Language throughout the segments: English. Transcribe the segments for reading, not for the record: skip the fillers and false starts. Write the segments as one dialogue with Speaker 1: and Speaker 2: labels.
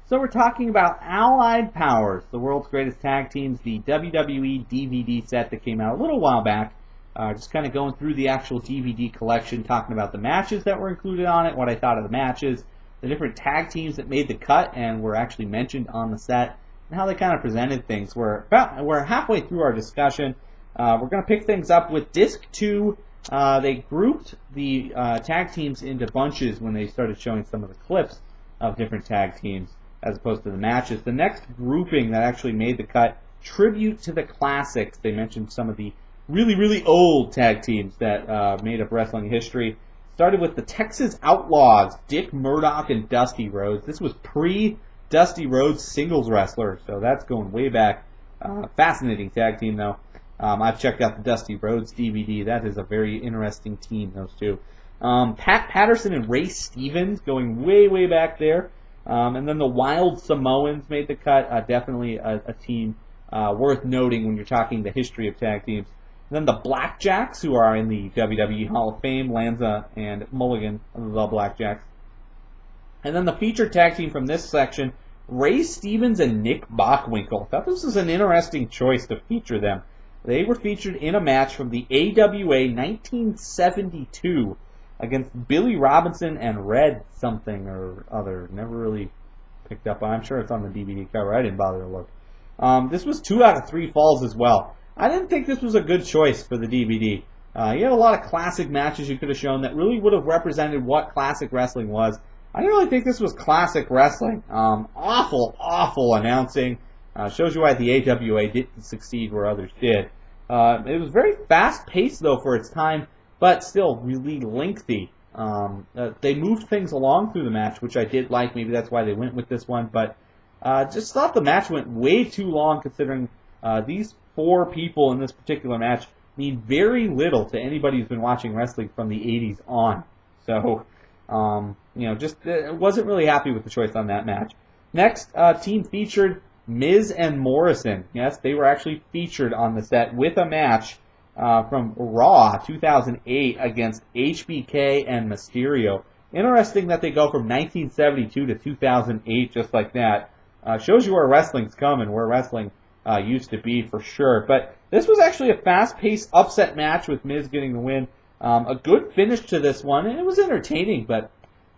Speaker 1: So we're talking about Allied Powers, the world's greatest tag teams, the WWE DVD set that came out a little while back. Just kind of going through the actual DVD collection, talking about the matches that were included on it, what I thought of the matches, the different tag teams that made the cut and were actually mentioned on the set, and how they kind of presented things. We're halfway through our discussion. We're going to pick things up with Disc 2. They grouped the tag teams into bunches when they started showing some of the clips of different tag teams as opposed to the matches. The next grouping that actually made the cut, Tribute to the Classics. They mentioned some of the really, really old tag teams that made up wrestling history. Started with the Texas Outlaws, Dick Murdoch and Dusty Rhodes. This was pre-Dusty Rhodes singles wrestler, so that's going way back. Fascinating tag team, though. I've checked out the Dusty Rhodes DVD. That is a very interesting team, those two. Pat Patterson and Ray Stevens, going way, way back there. And then the Wild Samoans made the cut. Definitely a team worth noting when you're talking the history of tag teams. And then the Blackjacks, who are in the WWE Hall of Fame, Lanza and Mulligan, the Blackjacks. And then the featured tag team from this section, Ray Stevens and Nick Bockwinkel. I thought this was an interesting choice to feature them. They were featured in a match from the AWA 1972 against Billy Robinson and Red something or other. Never really picked up on. I'm sure it's on the DVD cover. I didn't bother to look. This was 2 out of 3 falls as well. I didn't think this was a good choice for the DVD. You had a lot of classic matches you could have shown that really would have represented what classic wrestling was. I didn't really think this was classic wrestling. Awful announcing. Shows you why the AWA didn't succeed where others did. It was very fast-paced, though, for its time, but still really lengthy. They moved things along through the match, which I did like. Maybe that's why they went with this one. But just thought the match went way too long, considering these 4 people in this particular match mean very little to anybody who's been watching wrestling from the 80s on. So, just wasn't really happy with the choice on that match. Next, team featured Miz and Morrison. Yes, they were actually featured on the set with a match from Raw 2008 against HBK and Mysterio. Interesting that they go from 1972 to 2008 just like that. Shows you where wrestling's coming, where wrestling used to be for sure. But this was actually a fast-paced upset match with Miz getting the win. A good finish to this one, and it was entertaining, but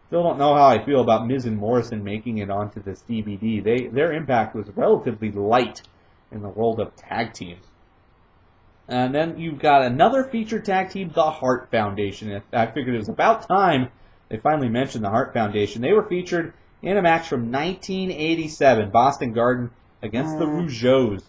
Speaker 1: still don't know how I feel about Miz and Morrison making it onto this DVD. Their impact was relatively light in the world of tag teams. And then you've got another featured tag team, the Hart Foundation. I figured it was about time they finally mentioned the Hart Foundation. They were featured in a match from 1987, Boston Garden against the Rougeaus.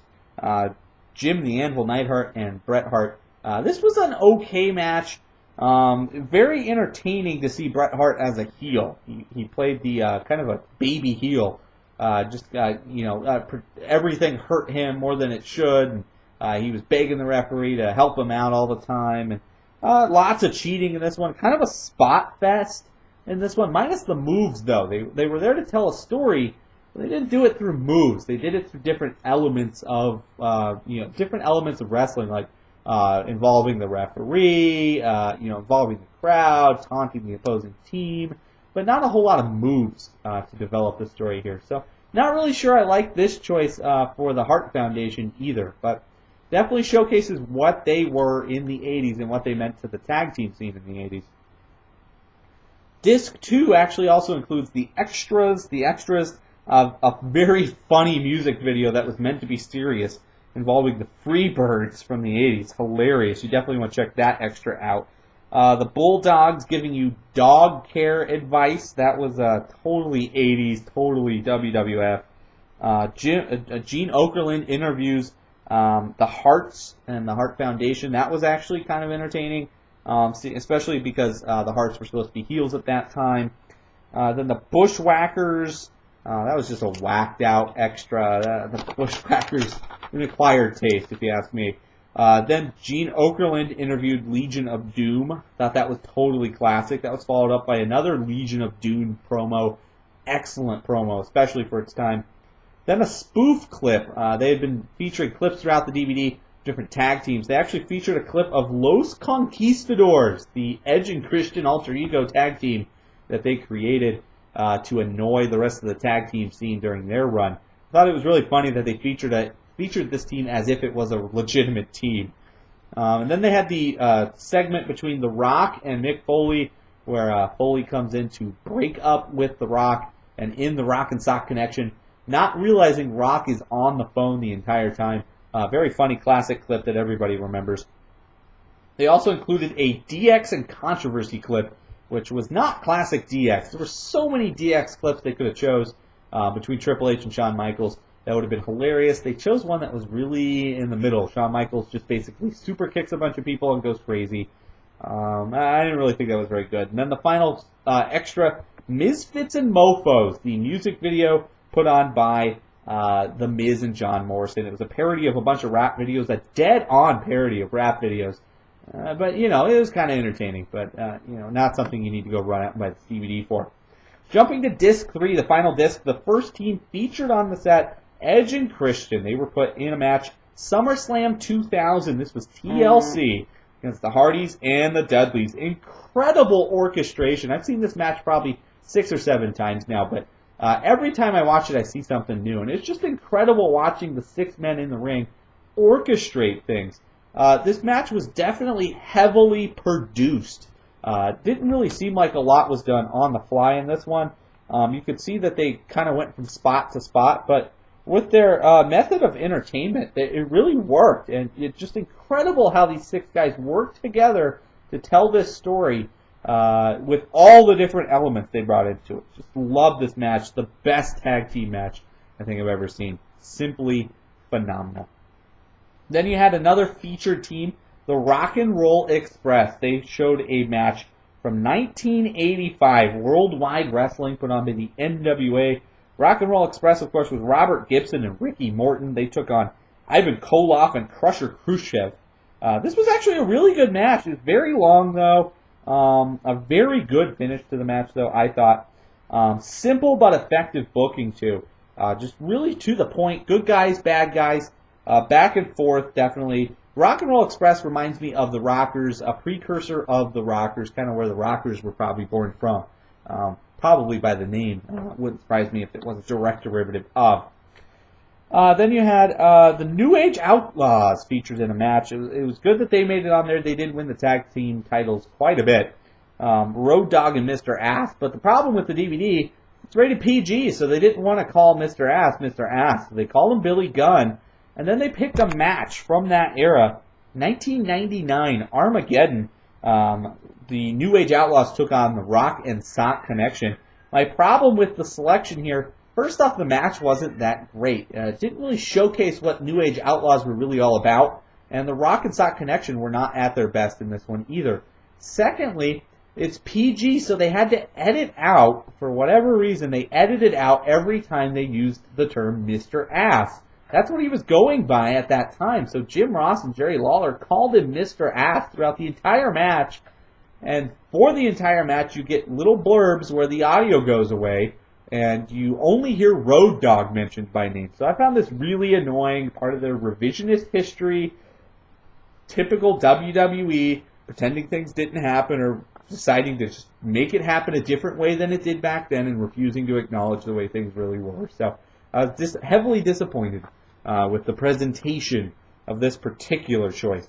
Speaker 1: Jim the Anvil Neidhart and Bret Hart. This was an okay match. Very entertaining to see Bret Hart as a heel. He played the kind of a baby heel. Everything hurt him more than it should. And, he was begging the referee to help him out all the time. And lots of cheating in this one. Kind of a spot fest in this one, minus the moves though. They were there to tell a story. But they didn't do it through moves. They did it through different elements of wrestling, like involving the referee, involving the crowd, taunting the opposing team, but not a whole lot of moves to develop the story here. So, not really sure I like this choice for the Hart Foundation either, but definitely showcases what they were in the 80s and what they meant to the tag team scene in the 80s. Disc 2 actually also includes the extras of a very funny music video that was meant to be serious, involving the Freebirds from the 80s. Hilarious. You definitely want to check that extra out. The Bulldogs giving you dog care advice. That was totally 80s, totally WWF. Gene Okerlund interviews the Harts and the Hart Foundation. That was actually kind of entertaining, especially because the Harts were supposed to be heels at that time. Then the Bushwhackers. That was just a whacked out extra. The Bushwhackers, an acquired taste, if you ask me. Then Gene Okerlund interviewed Legion of Doom. Thought that was totally classic. That was followed up by another Legion of Doom promo. Excellent promo, especially for its time. Then a spoof clip. They had been featuring clips throughout the DVD, different tag teams. They actually featured a clip of Los Conquistadors, the Edge and Christian alter ego tag team that they created. to annoy the rest of the tag team scene during their run. I thought it was really funny that they featured this team as if it was a legitimate team. And then they had the segment between The Rock and Mick Foley, where Foley comes in to break up with The Rock, and in the Rock and Sock connection, not realizing Rock is on the phone the entire time. Very funny classic clip that everybody remembers. They also included a DX and controversy clip, which was not classic DX. There were so many DX clips they could have chose between Triple H and Shawn Michaels. That would have been hilarious. They chose one that was really in the middle. Shawn Michaels just basically super kicks a bunch of people and goes crazy. I didn't really think that was very good. And then the final extra, Misfits and Mofos, the music video put on by The Miz and John Morrison. It was a parody of a bunch of rap videos, a dead-on parody of rap videos. But, it was kind of entertaining. But, not something you need to go run out and buy the DVD for. Jumping to Disc 3, the final disc, the first team featured on the set, Edge and Christian. They were put in a match, SummerSlam 2000. This was TLC against the Hardys and the Dudleys. Incredible orchestration. I've seen this match probably 6 or 7 times now, but every time I watch it, I see something new. And it's just incredible watching the 6 men in the ring orchestrate things. This match was definitely heavily produced. Didn't really seem like a lot was done on the fly in this one. You could see that they kind of went from spot to spot, but with their method of entertainment, it really worked. And it's just incredible how these 6 guys worked together to tell this story with all the different elements they brought into it. Just love this match. The best tag team match I think I've ever seen. Simply phenomenal. Then you had another featured team, the Rock and Roll Express. They showed a match from 1985, Worldwide Wrestling put on by the NWA. Rock and Roll Express, of course, was Robert Gibson and Ricky Morton. They took on Ivan Koloff and Crusher Khrushchev. This was actually a really good match. It was very long, though. A very good finish to the match, though, I thought. Simple but effective booking, too. Just really to the point. Good guys, bad guys. Back and forth, definitely. Rock and Roll Express reminds me of the Rockers, a precursor of the Rockers, kind of where the Rockers were probably born from. Probably by the name. Wouldn't surprise me if it was a direct derivative of. Then you had the New Age Outlaws featured in a match. It was good that they made it on there. They did win the tag team titles quite a bit. Road Dogg and Mr. Ass. But the problem with the DVD, it's rated PG, so they didn't want to call Mr. Ass Mr. Ass. They called him Billy Gunn. And then they picked a match from that era, 1999, Armageddon. The New Age Outlaws took on the Rock and Sock Connection. My problem with the selection here, first off, the match wasn't that great. It didn't really showcase what New Age Outlaws were really all about, and the Rock and Sock Connection were not at their best in this one either. Secondly, it's PG, so they had to edit out, for whatever reason, they edited out every time they used the term Mr. Ass. That's what he was going by at that time. So Jim Ross and Jerry Lawler called him Mr. Ass throughout the entire match. And for the entire match, you get little blurbs where the audio goes away, and you only hear Road Dogg mentioned by name. So I found this really annoying, part of their revisionist history, typical WWE, pretending things didn't happen or deciding to just make it happen a different way than it did back then and refusing to acknowledge the way things really were. So I was just heavily disappointed with the presentation of this particular choice.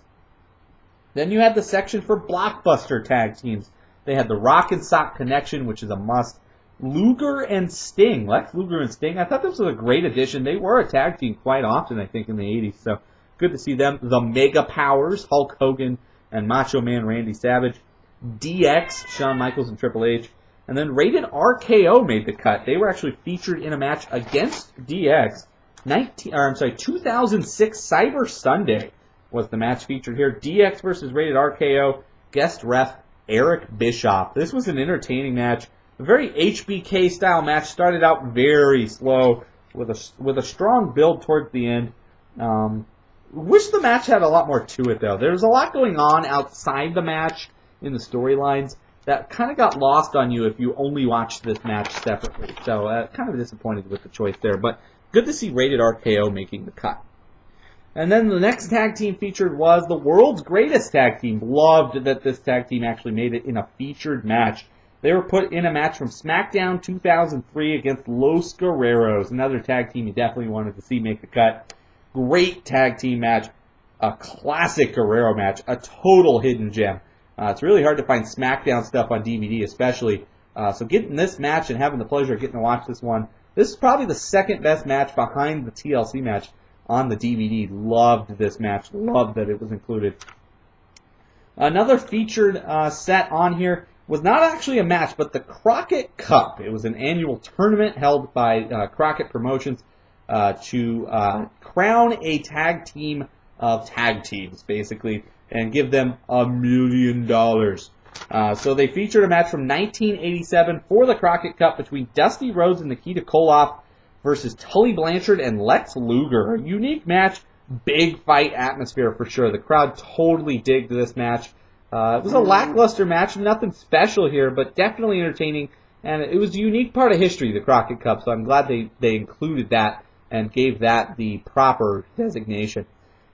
Speaker 1: Then you had the section for blockbuster tag teams. They had the Rock and Sock Connection, which is a must. Luger and Sting. Lex Luger and Sting. I thought this was a great addition. They were a tag team quite often, I think, in the 80s. So good to see them. The Mega Powers, Hulk Hogan and Macho Man Randy Savage. DX, Shawn Michaels and Triple H. And then Rated RKO made the cut. They were actually featured in a match against DX. 2006 Cyber Sunday was the match featured here. DX versus Rated RKO. Guest ref Eric Bischoff. This was an entertaining match. A very HBK style match. Started out very slow with a strong build towards the end. Wish the match had a lot more to it, though. There was a lot going on outside the match in the storylines that kind of got lost on you if you only watched this match separately. So kind of disappointed with the choice there. But good to see Rated RKO making the cut. And then the next tag team featured was the World's Greatest Tag Team. Loved that this tag team actually made it in a featured match. They were put in a match from SmackDown 2003 against Los Guerreros, another tag team you definitely wanted to see make the cut. Great tag team match, a classic Guerrero match, a total hidden gem. It's really hard to find SmackDown stuff on DVD, especially. So getting this match and having the pleasure of getting to watch this one, this is probably the second best match behind the TLC match on the DVD. Loved this match. Loved that it was included. Another featured set on here was not actually a match, but the Crockett Cup. It was an annual tournament held by Crockett Promotions to crown a tag team of tag teams, basically, and give them $1 million. So they featured a match from 1987 for the Crockett Cup between Dusty Rhodes and Nikita Koloff versus Tully Blanchard and Lex Luger. A unique match, big fight atmosphere for sure. The crowd totally digged this match. It was a lackluster match, nothing special here, but definitely entertaining. And it was a unique part of history, the Crockett Cup, so I'm glad they included that and gave that the proper designation.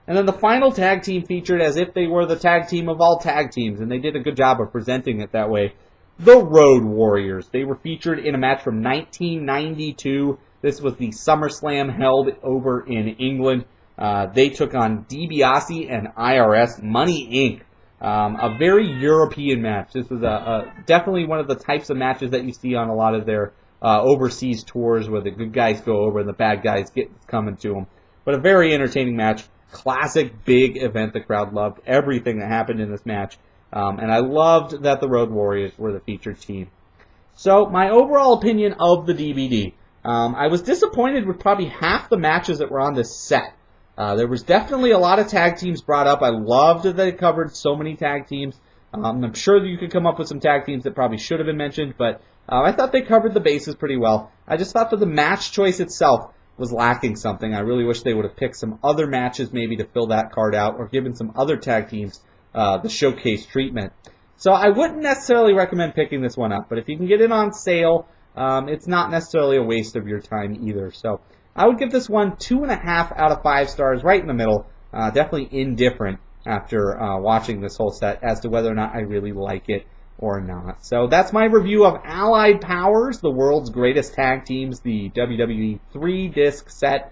Speaker 1: And then the final tag team featured as if they were the tag team of all tag teams, and they did a good job of presenting it that way. The Road Warriors. They were featured in a match from 1992. This was the SummerSlam held over in England. They took on DiBiase and IRS, Money Inc. A very European match. This was definitely one of the types of matches that you see on a lot of their overseas tours where the good guys go over and the bad guys get coming to them. But a very entertaining match. Classic big event the crowd loved. Everything that happened in this match. And I loved that the Road Warriors were the featured team. So my overall opinion of the DVD. I was disappointed with probably half the matches that were on this set. There was definitely a lot of tag teams brought up. I loved that they covered so many tag teams. I'm sure that you could come up with some tag teams that probably should have been mentioned, but I thought they covered the bases pretty well. I just thought that the match choice itself was lacking something. I really wish they would have picked some other matches maybe to fill that card out or given some other tag teams the showcase treatment. So I wouldn't necessarily recommend picking this one up, but if you can get it on sale, it's not necessarily a waste of your time either. So I would give this one 2.5 out of 5 stars, right in the middle. Definitely indifferent after watching this whole set as to whether or not I really like it or not. So that's my review of Allied Powers, the world's greatest tag teams, the WWE 3-disc set.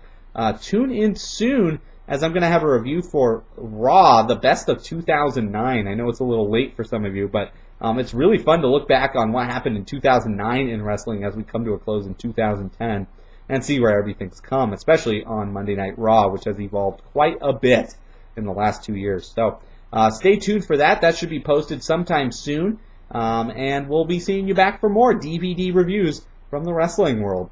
Speaker 1: Tune in soon as I'm going to have a review for Raw, the best of 2009. I know it's a little late for some of you, but it's really fun to look back on what happened in 2009 in wrestling as we come to a close in 2010 and see where everything's come, especially on Monday Night Raw, which has evolved quite a bit in the last 2 years. So stay tuned for that. That should be posted sometime soon. And we'll be seeing you back for more DVD reviews from the wrestling world.